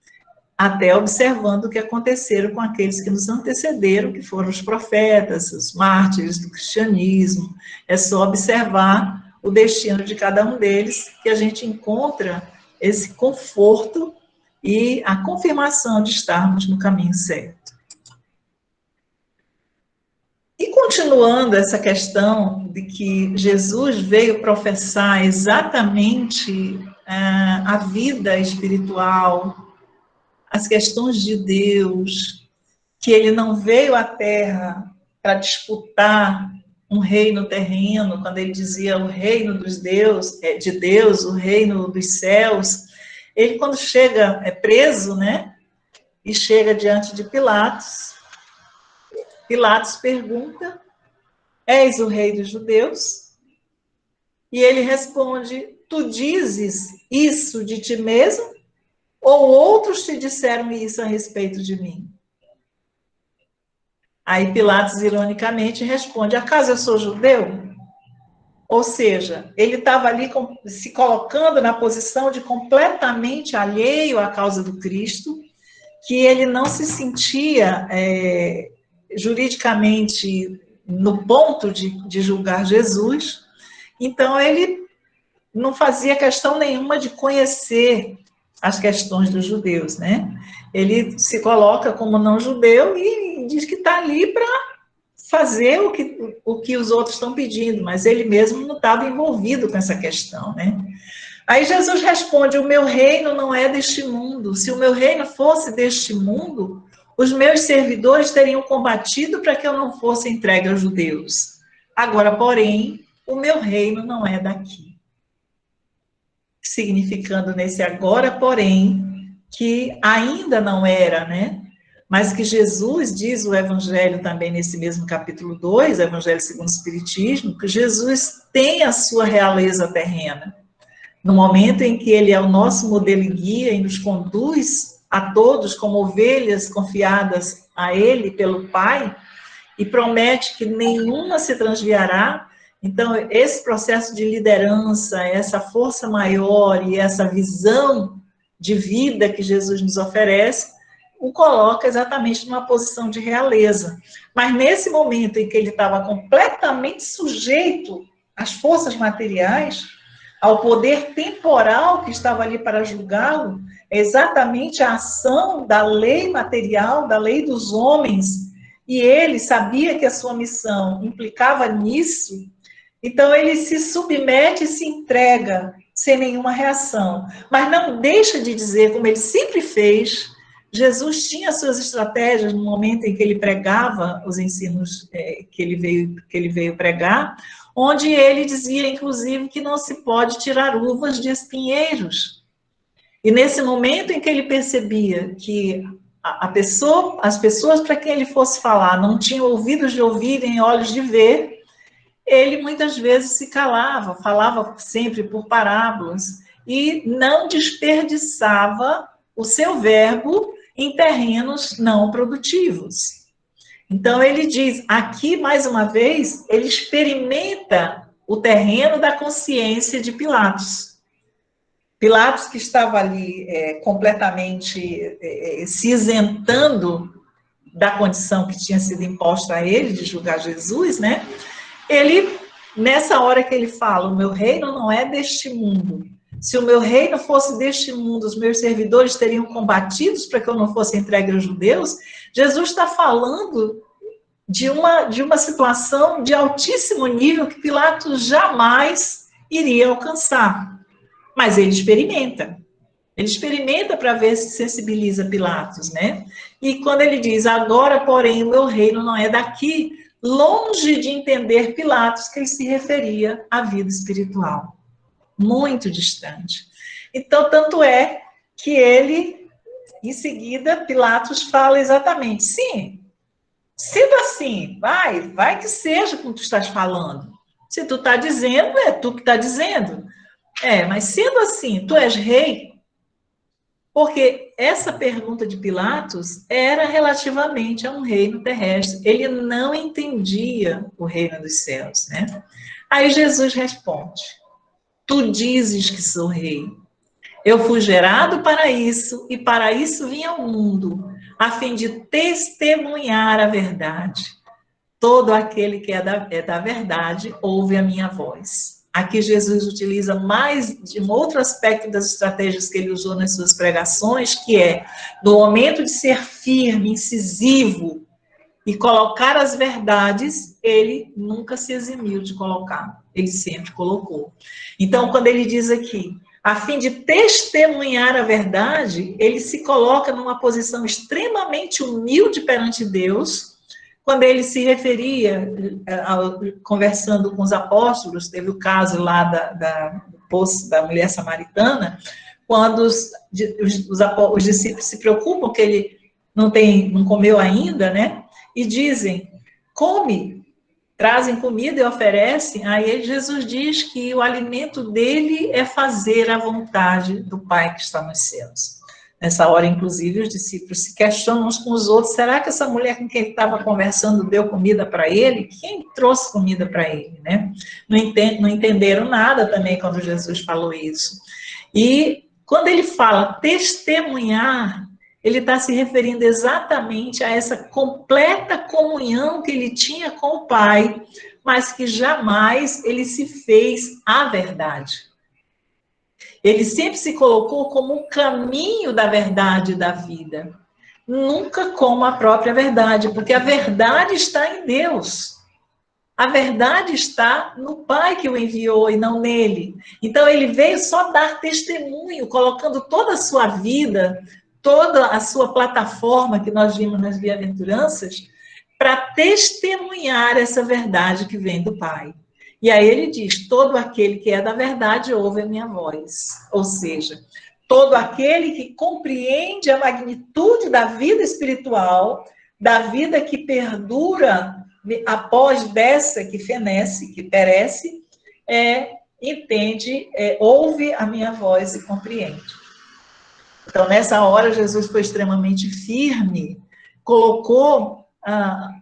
até observando o que aconteceram com aqueles que nos antecederam, que foram os profetas, os mártires do cristianismo. É só observar o destino de cada um deles que a gente encontra esse conforto e a confirmação de estarmos no caminho certo. E continuando essa questão de que Jesus veio professar exatamente a vida espiritual, as questões de Deus, que ele não veio à Terra para disputar um reino terreno, quando ele dizia o reino dos de Deus, o reino dos céus, ele quando chega, preso, né, e chega diante de Pilatos, Pilatos pergunta, és o rei dos judeus? E ele responde, tu dizes isso de ti mesmo? Ou outros te disseram isso a respeito de mim? Aí Pilatos, ironicamente, responde, acaso eu sou judeu? Ou seja, ele estava ali se colocando na posição de completamente alheio à causa do Cristo, que ele não se sentia juridicamente no ponto de julgar Jesus, então ele não fazia questão nenhuma de conhecer as questões dos judeus, né? Ele se coloca como não judeu e diz que está ali para fazer o que os outros estão pedindo, mas ele mesmo não estava envolvido com essa questão, né? Aí Jesus responde, o meu reino não é deste mundo. Se o meu reino fosse deste mundo, os meus servidores teriam combatido para que eu não fosse entregue aos judeus. Agora, porém, o meu reino não é daqui. Significando nesse agora, porém, que ainda não era, né? Mas que Jesus diz, o Evangelho também nesse mesmo capítulo 2, Evangelho segundo o Espiritismo, que Jesus tem a sua realeza terrena. No momento em que ele é o nosso modelo e guia e nos conduz a todos como ovelhas confiadas a ele pelo Pai, e promete que nenhuma se transviará, Então, esse processo de liderança, essa força maior e essa visão de vida que Jesus nos oferece, o coloca exatamente numa posição de realeza. Mas nesse momento em que ele estava completamente sujeito às forças materiais, ao poder temporal que estava ali para julgá-lo, é exatamente a ação da lei material, da lei dos homens, e ele sabia que a sua missão implicava nisso, então ele se submete e se entrega sem nenhuma reação. Mas não deixa de dizer, como ele sempre fez, Jesus tinha suas estratégias no momento em que ele pregava os ensinos que ele veio pregar, onde ele dizia, inclusive, que não se pode tirar uvas de espinheiros. E nesse momento em que ele percebia que as pessoas para quem ele fosse falar não tinham ouvidos de ouvir nem olhos de ver, ele muitas vezes se calava, falava sempre por parábolas e não desperdiçava o seu verbo em terrenos não produtivos. Então ele diz, aqui mais uma vez, ele experimenta o terreno da consciência de Pilatos. Pilatos que estava ali completamente se isentando da condição que tinha sido imposta a ele de julgar Jesus, né? Ele, nessa hora que ele fala, o meu reino não é deste mundo. Se o meu reino fosse deste mundo, os meus servidores teriam combatidos para que eu não fosse entregue aos judeus. Jesus está falando de uma situação de altíssimo nível que Pilatos jamais iria alcançar. Mas ele experimenta. Ele experimenta para ver se sensibiliza Pilatos, né? E quando ele diz, agora, porém, o meu reino não é daqui, longe de entender Pilatos que ele se referia à vida espiritual. Muito distante. Então, tanto é que ele, em seguida, Pilatos fala exatamente, sim, sendo assim, vai que seja como tu estás falando. Se tu está dizendo, é tu que está dizendo. Mas sendo assim, tu és rei? Porque essa pergunta de Pilatos era relativamente a um reino terrestre. Ele não entendia o reino dos céus, né? Aí Jesus responde, tu dizes que sou rei. Eu fui gerado para isso, e para isso vim ao mundo, a fim de testemunhar a verdade. Todo aquele que é da verdade ouve a minha voz. Aqui Jesus utiliza mais de um outro aspecto das estratégias que ele usou nas suas pregações, que é, no momento de ser firme, incisivo, e colocar as verdades, ele nunca se eximiu de colocar. Ele sempre colocou. Então, quando ele diz aqui, a fim de testemunhar a verdade, ele se coloca numa posição extremamente humilde perante Deus, quando ele se referia, conversando com os apóstolos, teve o caso lá do poço da mulher samaritana, quando os discípulos se preocupam que ele não comeu ainda, né? E dizem, come, trazem comida e oferecem. Aí Jesus diz que o alimento dele é fazer a vontade do Pai que está nos céus. Nessa hora, inclusive, os discípulos se questionam uns com os outros, será que essa mulher com quem ele estava conversando deu comida para ele? Quem trouxe comida para ele, né? Não entenderam nada também quando Jesus falou isso. E quando ele fala testemunhar, ele está se referindo exatamente a essa completa comunhão que ele tinha com o Pai, mas que jamais ele se fez a verdade. Ele sempre se colocou como o caminho da verdade e da vida, nunca como a própria verdade, porque a verdade está em Deus. A verdade está no Pai que o enviou e não nele. Então ele veio só dar testemunho, colocando toda a sua vida, toda a sua plataforma que nós vimos nas bem-aventuranças, para testemunhar essa verdade que vem do Pai. E aí ele diz, todo aquele que é da verdade ouve a minha voz. Ou seja, todo aquele que compreende a magnitude da vida espiritual, da vida que perdura após dessa que fenece, que perece, entende, ouve a minha voz e compreende. Então, nessa hora, Jesus foi extremamente firme, colocou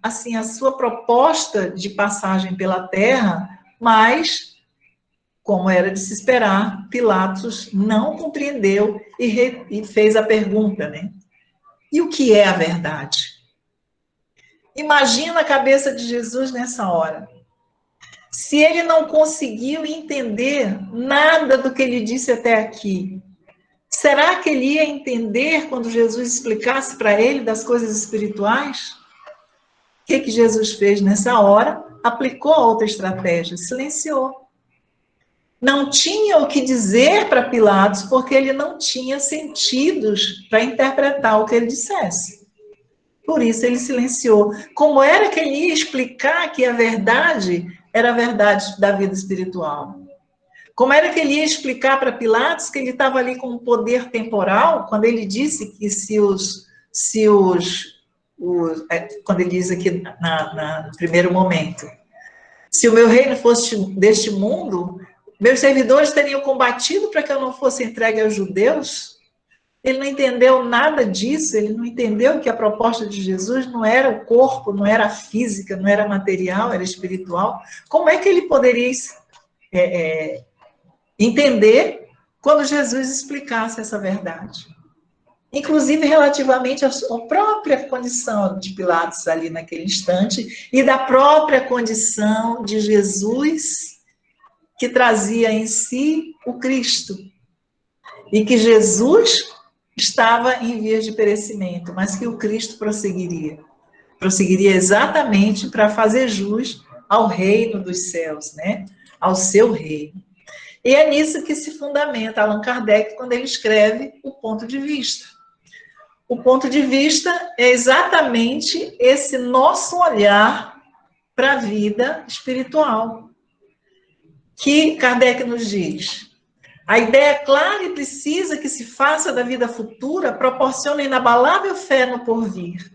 assim, a sua proposta de passagem pela terra mas, como era de se esperar, Pilatos não compreendeu e fez a pergunta, né? E o que é a verdade? Imagina a cabeça de Jesus nessa hora. Se ele não conseguiu entender nada do que ele disse até aqui, será que ele ia entender quando Jesus explicasse para ele das coisas espirituais? O que Jesus fez nessa hora? Aplicou outra estratégia, silenciou. Não tinha o que dizer para Pilatos, porque ele não tinha sentidos para interpretar o que ele dissesse. Por isso ele silenciou. Como era que ele ia explicar que a verdade era a verdade da vida espiritual? Como era que ele ia explicar para Pilatos que ele estava ali com um poder temporal, quando ele disse que quando ele diz aqui no primeiro momento, se o meu reino fosse deste mundo, meus servidores teriam combatido para que eu não fosse entregue aos judeus? Ele não entendeu nada disso, ele não entendeu que a proposta de Jesus não era o corpo, não era a física, não era material, era espiritual. Como é que ele poderia entender quando Jesus explicasse essa verdade? Inclusive relativamente à sua própria condição de Pilatos ali naquele instante e da própria condição de Jesus, que trazia em si o Cristo. E que Jesus estava em vias de perecimento, mas que o Cristo prosseguiria. Prosseguiria exatamente para fazer jus ao reino dos céus, né? Ao seu reino. E é nisso que se fundamenta Allan Kardec quando ele escreve o ponto de vista. O ponto de vista é exatamente esse nosso olhar para a vida espiritual. Que Kardec nos diz: a ideia clara e precisa que se faça da vida futura proporciona inabalável fé no porvir.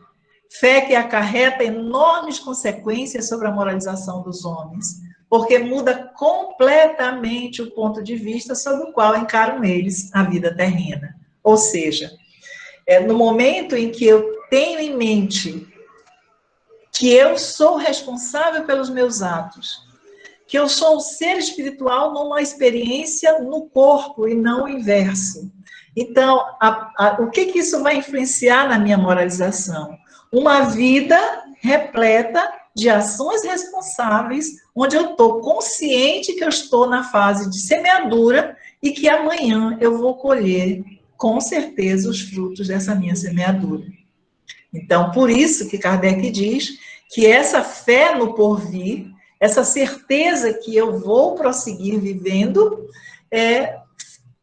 Fé que acarreta enormes consequências sobre a moralização dos homens, porque muda completamente o ponto de vista sobre o qual encaram eles a vida terrena. Ou seja, no momento em que eu tenho em mente que eu sou responsável pelos meus atos, que eu sou um ser espiritual numa experiência no corpo e não o inverso. Então, o que isso vai influenciar na minha moralização? Uma vida repleta de ações responsáveis, onde eu estou consciente que eu estou na fase de semeadura e que amanhã eu vou colher, com certeza, os frutos dessa minha semeadura. Então, por isso que Kardec diz que essa fé no porvir, essa certeza que eu vou prosseguir vivendo,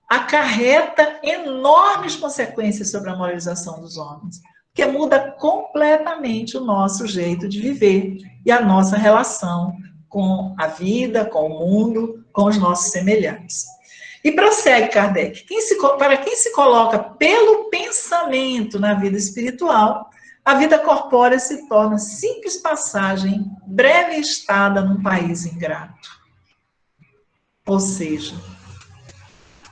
acarreta enormes consequências sobre a moralização dos homens, porque muda completamente o nosso jeito de viver e a nossa relação com a vida, com o mundo, com os nossos semelhantes. E prossegue Kardec: para quem se coloca pelo pensamento na vida espiritual, a vida corpórea se torna simples passagem, breve estada num país ingrato. Ou seja,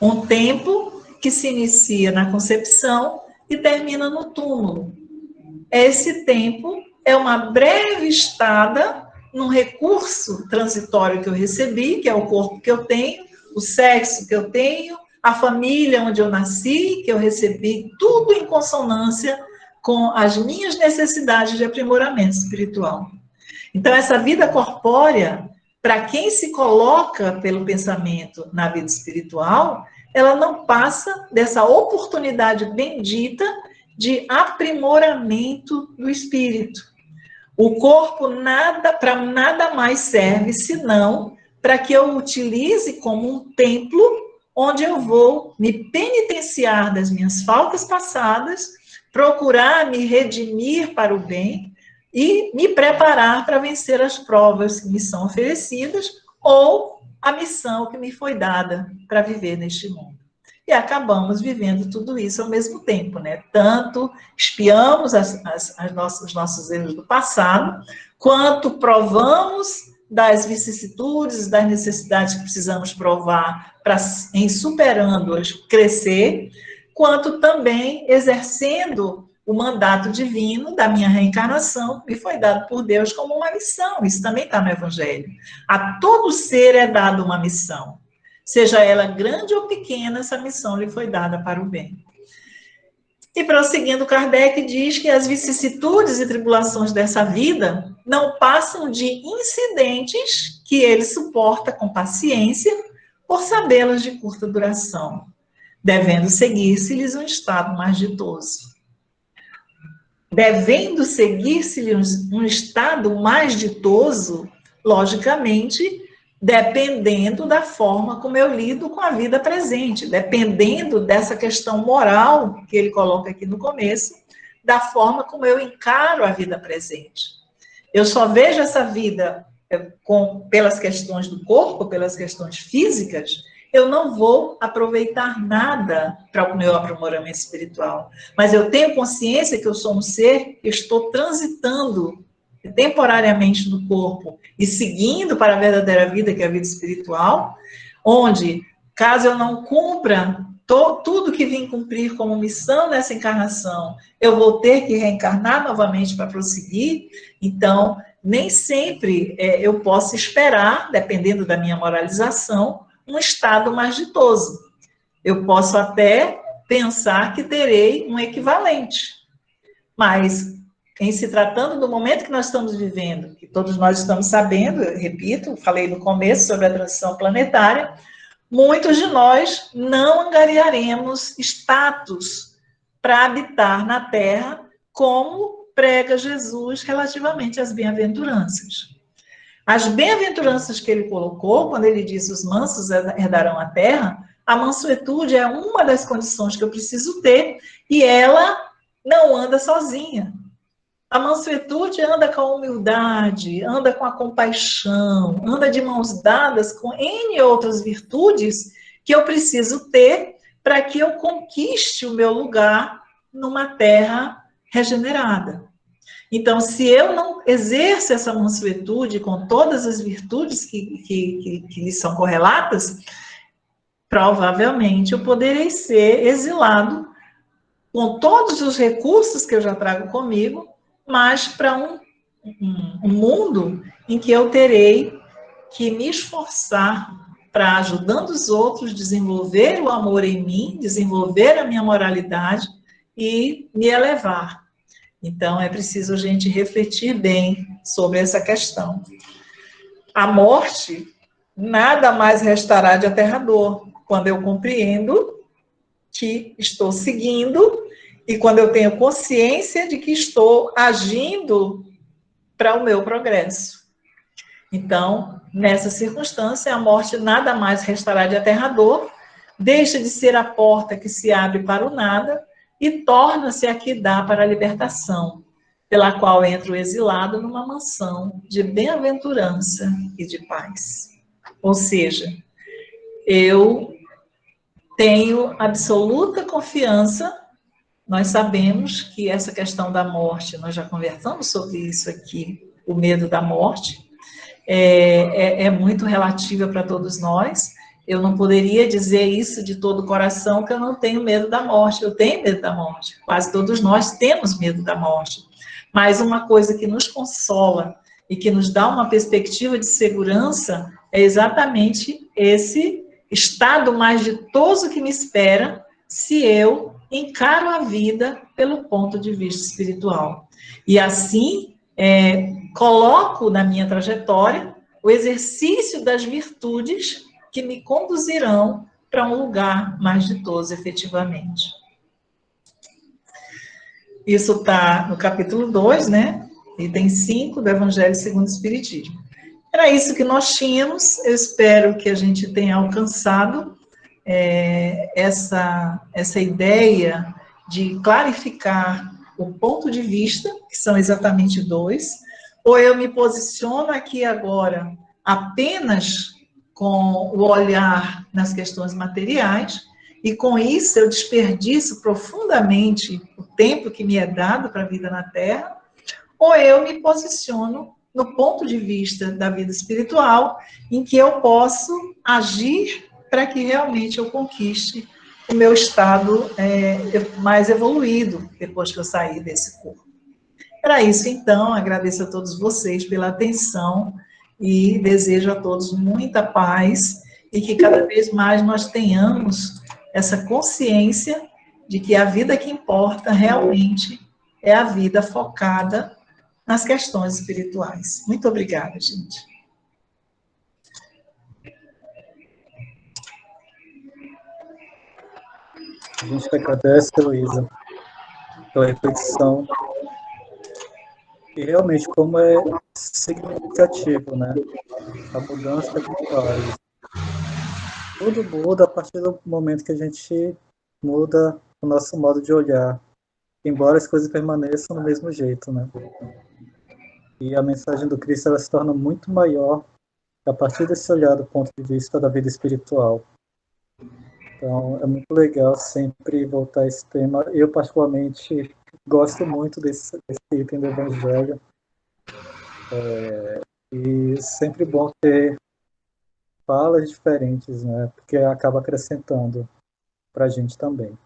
um tempo que se inicia na concepção e termina no túmulo. Esse tempo é uma breve estada num recurso transitório que eu recebi, que é o corpo que eu tenho, o sexo que eu tenho, a família onde eu nasci, que eu recebi, tudo em consonância com as minhas necessidades de aprimoramento espiritual. Então, essa vida corpórea, para quem se coloca pelo pensamento na vida espiritual, ela não passa dessa oportunidade bendita de aprimoramento do espírito. O corpo para nada mais serve senão para que eu utilize como um templo onde eu vou me penitenciar das minhas faltas passadas, procurar me redimir para o bem e me preparar para vencer as provas que me são oferecidas ou a missão que me foi dada para viver neste mundo. E acabamos vivendo tudo isso ao mesmo tempo, né? Tanto expiamos os nossos erros do passado, quanto provamos das vicissitudes, das necessidades que precisamos provar para, em superando-as, crescer, quanto também exercendo o mandato divino da minha reencarnação me foi dado por Deus como uma missão. Isso também está no Evangelho. A todo ser é dada uma missão. Seja ela grande ou pequena, essa missão lhe foi dada para o bem. E prosseguindo, Kardec diz que as vicissitudes e tribulações dessa vida não passam de incidentes que ele suporta com paciência por sabê-las de curta duração, devendo seguir-se-lhes um estado mais ditoso. Devendo seguir-se-lhes um estado mais ditoso, logicamente, dependendo da forma como eu lido com a vida presente, dependendo dessa questão moral que ele coloca aqui no começo, da forma como eu encaro a vida presente. Eu só vejo essa vida pelas questões do corpo, pelas questões físicas, eu não vou aproveitar nada para o meu aprimoramento espiritual. Mas eu tenho consciência que eu sou um ser que estou transitando temporariamente no corpo e seguindo para a verdadeira vida, que é a vida espiritual, onde, caso eu não cumpra tudo que vim cumprir como missão nessa encarnação, eu vou ter que reencarnar novamente para prosseguir. Então, nem sempre eu posso esperar, dependendo da minha moralização, um estado mais ditoso. Eu posso até pensar que terei um equivalente, mas em se tratando do momento que nós estamos vivendo, que todos nós estamos sabendo, eu repito, falei no começo sobre a transição planetária, muitos de nós não angariaremos status para habitar na Terra, como prega Jesus relativamente às bem-aventuranças. As bem-aventuranças que ele colocou, quando ele disse os mansos herdarão a terra, a mansuetude é uma das condições que eu preciso ter, e ela não anda sozinha. A mansuetude anda com a humildade, anda com a compaixão, anda de mãos dadas com N outras virtudes que eu preciso ter para que eu conquiste o meu lugar numa terra regenerada. Então, se eu não exerço essa mansuetude com todas as virtudes que lhe são correlatas, provavelmente eu poderei ser exilado com todos os recursos que eu já trago comigo, mas para um mundo em que eu terei que me esforçar para, ajudando os outros, desenvolver o amor em mim, desenvolver a minha moralidade e me elevar. Então, é preciso a gente refletir bem sobre essa questão. A morte nada mais restará de aterrador quando eu compreendo que estou seguindo e quando eu tenho consciência de que estou agindo para o meu progresso. Então, nessa circunstância, a morte nada mais restará de aterrador, deixa de ser a porta que se abre para o nada e torna-se a que dá para a libertação, pela qual entra o exilado numa mansão de bem-aventurança e de paz. Ou seja, eu tenho absoluta confiança, nós sabemos que essa questão da morte, nós já conversamos sobre isso aqui, o medo da morte, é muito relativa para todos nós. Eu não poderia dizer isso de todo o coração, que eu não tenho medo da morte. Eu tenho medo da morte. Quase todos nós temos medo da morte. Mas uma coisa que nos consola e que nos dá uma perspectiva de segurança é exatamente esse estado mais ditoso que me espera se eu encaro a vida pelo ponto de vista espiritual. E assim, coloco na minha trajetória o exercício das virtudes que me conduzirão para um lugar mais ditoso, efetivamente. Isso está no capítulo 2, né? Item 5 do Evangelho segundo o Espiritismo. Era isso que nós tínhamos. Eu espero que a gente tenha alcançado essa ideia de clarificar o ponto de vista, que são exatamente dois, ou eu me posiciono aqui agora apenas com o olhar nas questões materiais, e com isso eu desperdiço profundamente o tempo que me é dado para a vida na Terra, ou eu me posiciono no ponto de vista da vida espiritual, em que eu posso agir para que realmente eu conquiste o meu estado mais evoluído depois que eu saí desse corpo. Para isso, então, agradeço a todos vocês pela atenção e desejo a todos muita paz e que cada vez mais nós tenhamos essa consciência de que a vida que importa realmente é a vida focada nas questões espirituais. Muito obrigada, gente. A gente agradece, Luísa, pela reflexão. E realmente, como é significativo, né? A mudança que faz. Tudo muda a partir do momento que a gente muda o nosso modo de olhar, embora as coisas permaneçam do mesmo jeito, né? E a mensagem do Cristo ela se torna muito maior a partir desse olhar do ponto de vista da vida espiritual. Então, é muito legal sempre voltar a esse tema. Eu, particularmente, gosto muito desse item do Evangelho. E sempre bom ter falas diferentes, né? Porque acaba acrescentando para a gente também.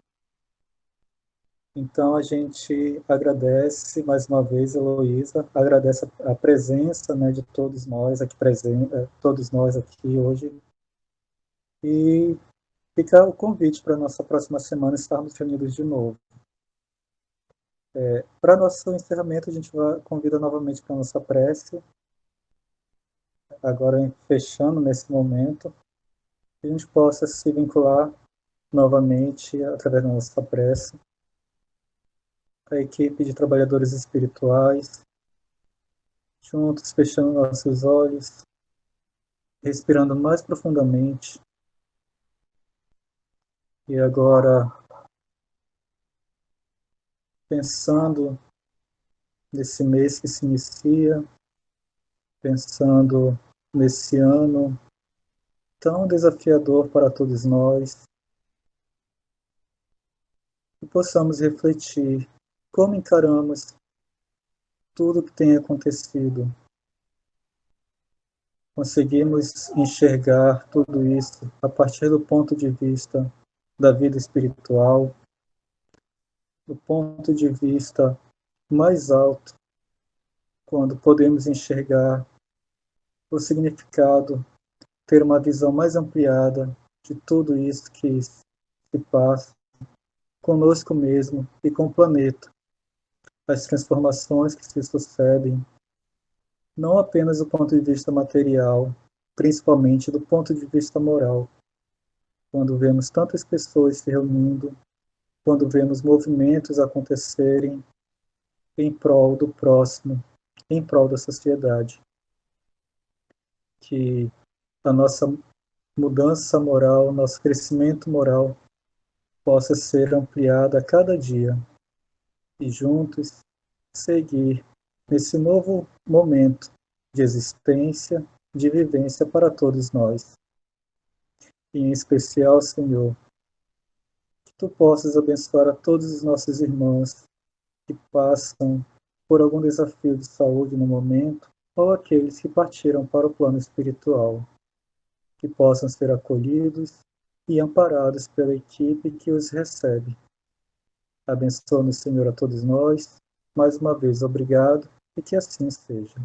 Então, a gente agradece mais uma vez, Heloísa, agradece a presença, né, de todos nós aqui presentes, todos nós aqui hoje. E fica o convite para a nossa próxima semana estarmos reunidos de novo. Para nosso encerramento, a gente convida novamente para a nossa prece, agora fechando nesse momento, que a gente possa se vincular novamente, através da nossa prece, a equipe de trabalhadores espirituais, juntos, fechando nossos olhos, respirando mais profundamente. E agora, pensando nesse mês que se inicia, pensando nesse ano tão desafiador para todos nós, que possamos refletir como encaramos tudo o que tem acontecido. Conseguimos enxergar tudo isso a partir do ponto de vista da vida espiritual, do ponto de vista mais alto, quando podemos enxergar o significado, ter uma visão mais ampliada de tudo isso que se passa conosco mesmo e com o planeta, as transformações que se sucedem, não apenas do ponto de vista material, principalmente do ponto de vista moral, quando vemos tantas pessoas se reunindo, quando vemos movimentos acontecerem em prol do próximo, em prol da sociedade. Que a nossa mudança moral, nosso crescimento moral possa ser ampliada a cada dia e juntos seguir nesse novo momento de existência, de vivência para todos nós. E em especial, Senhor, que Tu possas abençoar a todos os nossos irmãos que passam por algum desafio de saúde no momento, ou aqueles que partiram para o plano espiritual, que possam ser acolhidos e amparados pela equipe que os recebe. Abençoa-nos, Senhor, a todos nós. Mais uma vez, obrigado e que assim seja.